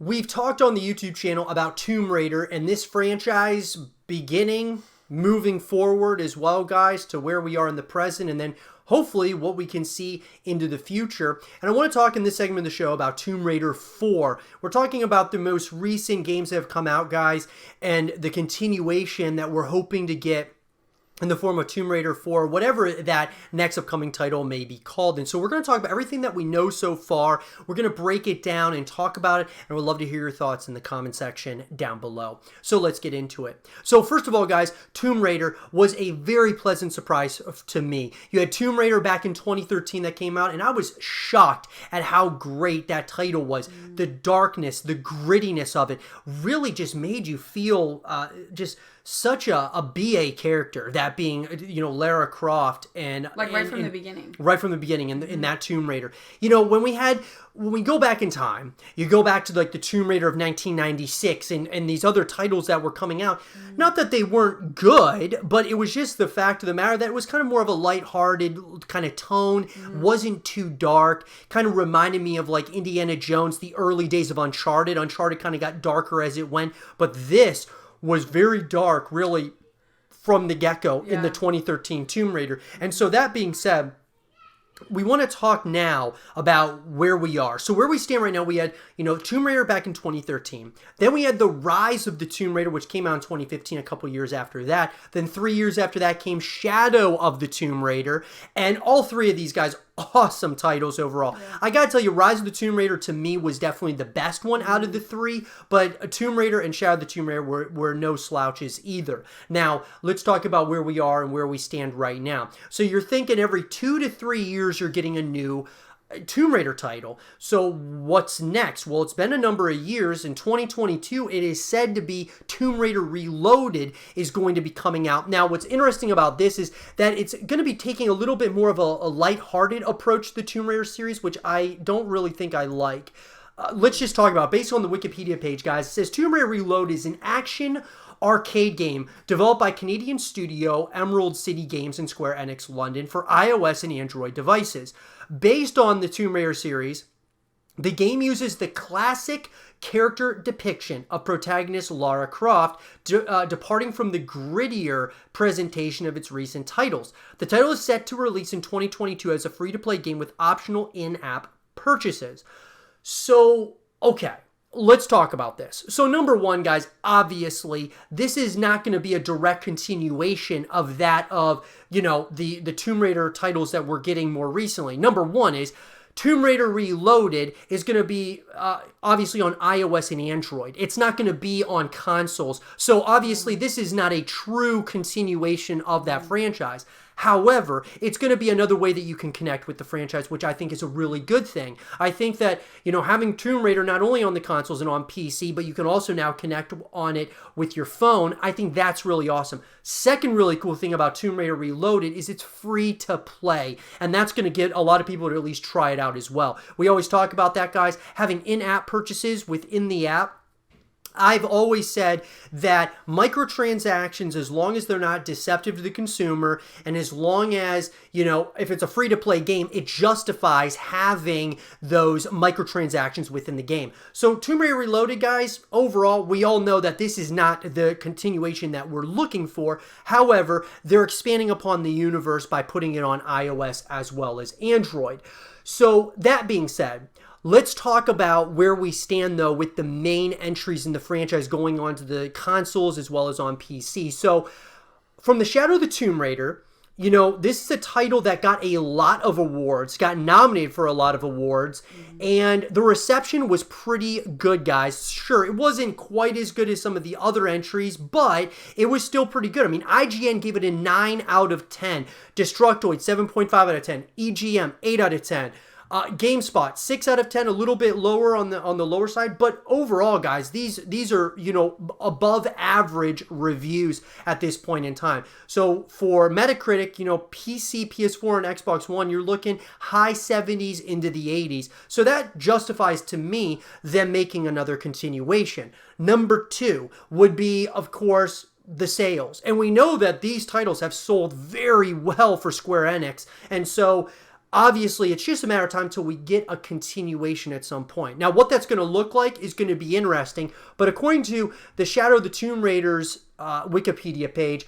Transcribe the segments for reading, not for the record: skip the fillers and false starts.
We've talked on the YouTube channel about Tomb Raider and this franchise beginning, moving forward as well, guys, to where we are in the present and then hopefully what we can see into the future. And I want to talk in this segment of the show about Tomb Raider 4. We're talking about the most recent games that have come out, guys, and the continuation that we're hoping to get in the form of Tomb Raider 4, whatever that next upcoming title may be called. And so we're going to talk about everything that we know so far. We're going to break it down and talk about it, and we'd love to hear your thoughts in the comment section down below. So let's get into it. So first of all, guys, Tomb Raider was a very pleasant surprise to me. You had Tomb Raider back in 2013 that came out, and I was shocked at how great that title was. The darkness, the grittiness of it really just made you feel just such a BA character, that being, you know, Lara Croft, and right from the beginning. Right from the beginning in that Tomb Raider. You know, when we go back in time, you go back to like the Tomb Raider of 1996 and these other titles that were coming out. Not that they weren't good, but it was just the fact of the matter that it was kind of more of a lighthearted kind of tone, wasn't too dark, kind of reminded me of like Indiana Jones, the early days of Uncharted. Uncharted kind of got darker as it went, but this was very dark, really, from the get-go in the 2013 Tomb Raider. And so that being said, we want to talk now about where we are. So where we stand right now, we had, you know, Tomb Raider back in 2013. Then we had the Rise of the Tomb Raider, which came out in 2015, a couple years after that. Then 3 years after that came Shadow of the Tomb Raider. And all three of these guys, awesome titles overall. Yeah. I gotta tell you, Rise of the Tomb Raider to me was definitely the best one out of the three, but Tomb Raider and Shadow of the Tomb Raider were no slouches either. Now, let's talk about where we are and where we stand right now. So you're thinking every 2 to 3 years you're getting a new Tomb Raider title. So what's next? Well, it's been a number of years. In 2022, it is said to be Tomb Raider Reloaded is going to be coming out. Now, what's interesting about this is that it's going to be taking a little bit more of a lighthearted approach to the Tomb Raider series, which I don't really think I like. Let's just talk about it. Based on the Wikipedia page, guys, it says Tomb Raider Reloaded is an action arcade game developed by Canadian studio Emerald City Games and Square Enix London for iOS and Android devices. Based on the Tomb Raider series, the game uses the classic character depiction of protagonist Lara Croft, departing from the grittier presentation of its recent titles. The title is set to release in 2022 as a free-to-play game with optional in-app purchases. So, okay. Let's talk about this. So number one, guys, obviously, this is not going to be a direct continuation of that of, you know, the Tomb Raider titles that we're getting more recently. Number one is Tomb Raider Reloaded is going to be obviously on iOS and Android. It's not going to be on consoles. So obviously, this is not a true continuation of that franchise. However, it's going to be another way that you can connect with the franchise, which I think is a really good thing. I think that, you know, having Tomb Raider not only on the consoles and on PC, but you can also now connect on it with your phone. I think that's really awesome. Second really cool thing about Tomb Raider Reloaded is it's free to play, and that's going to get a lot of people to at least try it out as well. We always talk about that, guys, having in-app purchases within the app. I've always said that microtransactions, as long as they're not deceptive to the consumer, and as long as, you know, if it's a free-to-play game, it justifies having those microtransactions within the game. So Tomb Raider Reloaded, guys, overall, we all know that this is not the continuation that we're looking for. However, they're expanding upon the universe by putting it on iOS as well as Android. So that being said, let's talk about where we stand, though, with the main entries in the franchise going on to the consoles as well as on PC. So, from the Shadow of the Tomb Raider, you know, this is a title that got a lot of awards, got nominated for a lot of awards, and the reception was pretty good, guys. Sure, it wasn't quite as good as some of the other entries, but it was still pretty good. I mean, IGN gave it a 9 out of 10, Destructoid 7.5 out of 10, EGM 8 out of 10. GameSpot 6 out of 10, a little bit lower on the lower side, but overall, guys, these are, you know, above average reviews at this point in time. So for Metacritic, you know, PC, PS4, and Xbox One, you're looking high 70s into the 80s. So that justifies to me them making another continuation. Number two would be, of course, the sales. And we know that these titles have sold very well for Square Enix. And so obviously it's just a matter of time till we get a continuation at some point. Now, what that's going to look like is going to be interesting, but according to the Shadow of the Tomb Raiders Wikipedia page,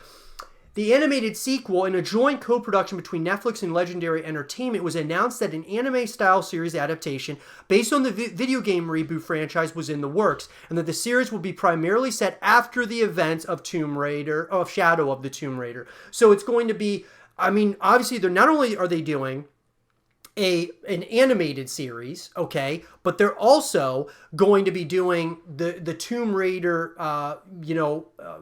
the animated sequel, in a joint co-production between Netflix and Legendary Entertainment, was announced that an anime-style series adaptation based on the video game reboot franchise was in the works, and that the series will be primarily set after the events of Shadow of the Tomb Raider. So it's going to be, I mean, obviously, they're not only are they doing an animated series, okay, but they're also going to be doing the Tomb Raider,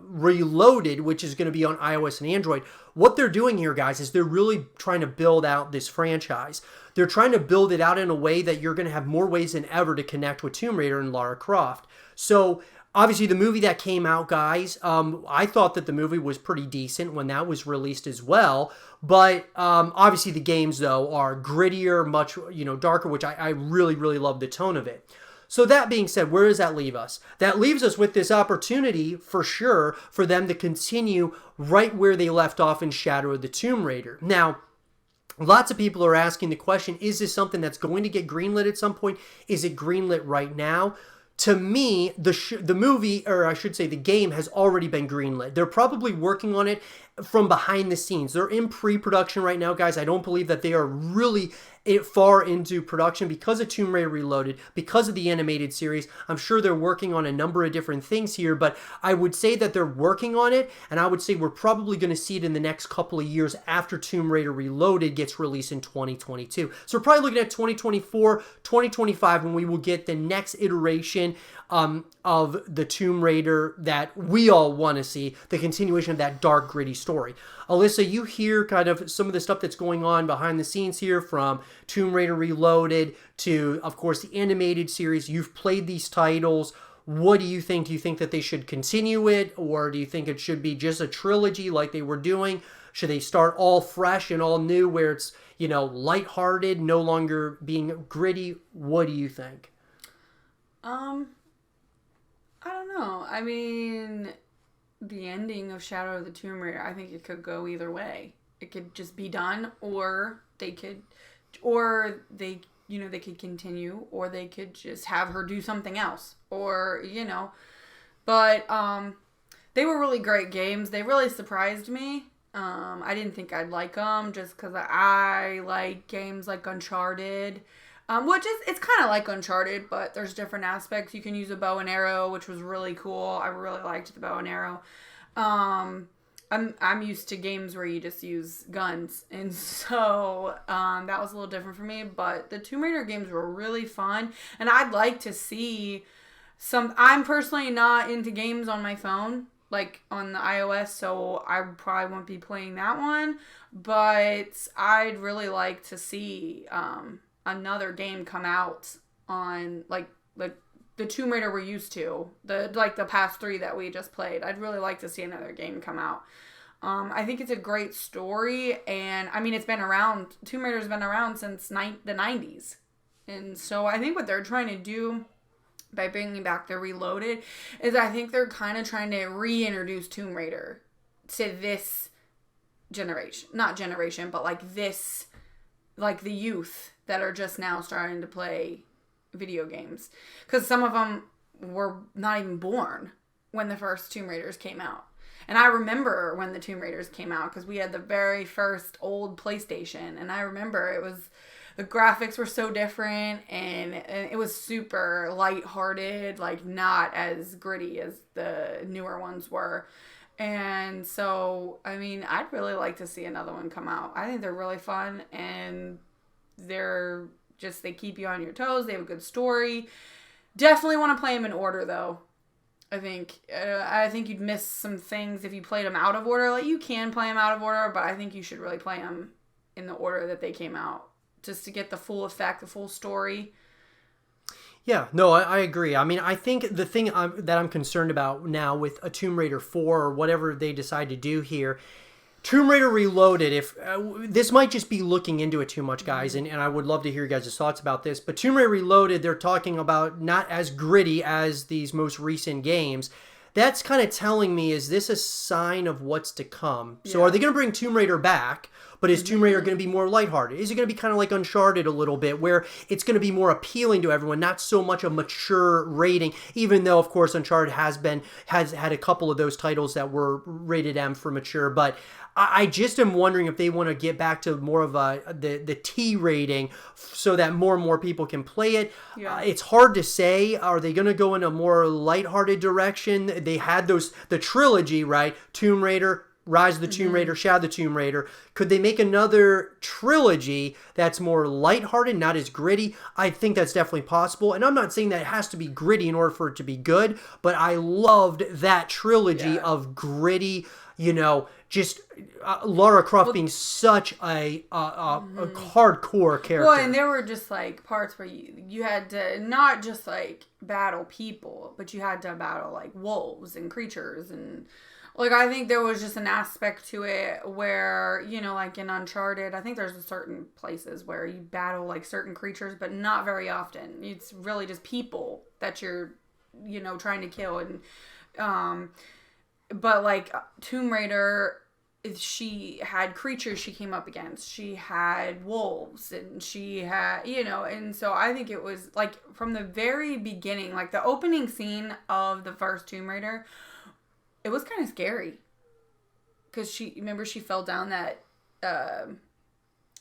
Reloaded, which is going to be on iOS and Android. What they're doing here, guys, is they're really trying to build out this franchise. They're trying to build it out in a way that you're going to have more ways than ever to connect with Tomb Raider and Lara Croft. So obviously, the movie that came out, guys, I thought that the movie was pretty decent when that was released as well. But obviously, the games, though, are grittier, much darker, which I really, really love the tone of it. So that being said, where does that leave us? That leaves us with this opportunity, for sure, for them to continue right where they left off in Shadow of the Tomb Raider. Now, lots of people are asking the question, is this something that's going to get greenlit at some point? Is it greenlit right now? To me, the movie, or I should say the game, has already been greenlit. They're probably working on it from behind the scenes. They're in pre-production right now, guys. I don't believe that they are really far into production because of Tomb Raider Reloaded, because of the animated series. I'm sure they're working on a number of different things here, but I would say that they're working on it, and I would say we're probably going to see it in the next couple of years after Tomb Raider Reloaded gets released in 2022. So we're probably looking at 2024, 2025 when we will get the next iteration of the Tomb Raider that we all want to see, the continuation of that dark, gritty story. Alyssa, you hear kind of some of the stuff that's going on behind the scenes here, from Tomb Raider Reloaded to, of course, the animated series. You've played these titles. What do you think? Do you think that they should continue it, or do you think it should be just a trilogy like they were doing? Should they start all fresh and all new where it's, lighthearted, no longer being gritty? What do you think? I don't know. I mean, the ending of Shadow of the Tomb Raider, I think it could go either way. It could just be done, or they could continue, or they could just have her do something else, or, but, they were really great games. They really surprised me. I didn't think I'd like them just because I like games like Uncharted, it's kind of like Uncharted, but there's different aspects. You can use a bow and arrow, which was really cool. I really liked the bow and arrow. I'm used to games where you just use guns, and so that was a little different for me. But the Tomb Raider games were really fun, and I'd like to see some. I'm personally not into games on my phone, like on the iOS, so I probably won't be playing that one. But I'd really like to see another game come out on like the Tomb Raider we're used to, the past 3 that we just played. I'd really like to see another game come out. I think it's a great story, and I mean, it's been around. Tomb Raider's been around since the 90s, and so I think what they're trying to do by bringing back the Reloaded is I think they're kind of trying to reintroduce Tomb Raider to this generation, not generation, but like this, like the youth that are just now starting to play video games, because some of them were not even born when the first Tomb Raiders came out. And I remember when the Tomb Raiders came out, because we had the very first old PlayStation, and I remember the graphics were so different, and it was super lighthearted, like not as gritty as the newer ones were. And so, I mean, I'd really like to see another one come out. I think they're really fun, and they keep you on your toes. They have a good story. Definitely want to play them in order, though. I think you'd miss some things if you played them out of order. Like, you can play them out of order, but I think you should really play them in the order that they came out, just to get the full effect, the full story. Yeah, no, I agree. I mean, I think the thing that I'm concerned about now with a Tomb Raider 4 or whatever they decide to do here, Tomb Raider Reloaded, if this might just be looking into it too much, guys, and I would love to hear you guys' thoughts about this, but Tomb Raider Reloaded, they're talking about not as gritty as these most recent games. that's kind of telling me, is this a sign of what's to come? So Yeah. are they going to bring Tomb Raider back? But is Tomb Raider going to be more lighthearted? Is it going to be kind of like Uncharted a little bit, where it's going to be more appealing to everyone, not so much a mature rating? Even though, of course, Uncharted has had a couple of those titles that were rated M for mature, but I just am wondering if they want to get back to more of the T rating so that more and more people can play it. Yeah. It's hard to say. Are they going to go in a more lighthearted direction? They had the trilogy, right? Tomb Raider, Rise of the Tomb Raider, Shadow of the Tomb Raider. Could they make another trilogy that's more lighthearted, not as gritty? I think that's definitely possible. And I'm not saying that it has to be gritty in order for it to be good, but I loved that trilogy of gritty, just Lara Croft being such a hardcore character. Well, and there were just like parts where you had to not just like battle people, but you had to battle like wolves and creatures, and like I think there was just an aspect to it where, like in Uncharted, I think there's certain places where you battle like certain creatures, but not very often. It's really just people that you're, trying to kill. And but like Tomb Raider, she had creatures she came up against. She had wolves, and she had, and so I think it was like from the very beginning, like the opening scene of the first Tomb Raider, it was kind of scary. Because she fell down that,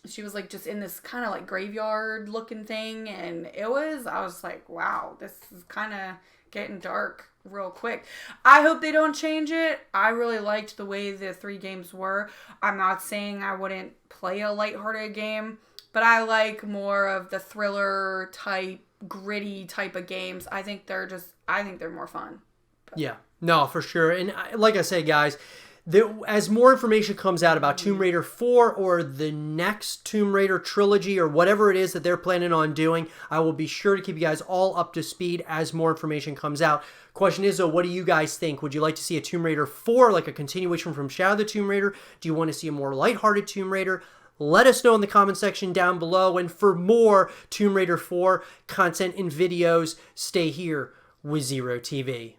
she was like just in this kind of like graveyard looking thing, and I was like, wow, this is kind of getting dark real quick. I hope they don't change it. I really liked the way the 3 games were. I'm not saying I wouldn't play a lighthearted game, but I like more of the thriller type, gritty type of games. I think they're more fun. Yeah, no, for sure. And like I say, guys, as more information comes out about Tomb Raider 4 or the next Tomb Raider trilogy or whatever it is that they're planning on doing, I will be sure to keep you guys all up to speed as more information comes out. Question is, though, what do you guys think? Would you like to see a Tomb Raider 4, like a continuation from Shadow of the Tomb Raider? Do you want to see a more lighthearted Tomb Raider? Let us know in the comment section down below. And for more Tomb Raider 4 content and videos, stay here with Zero TV.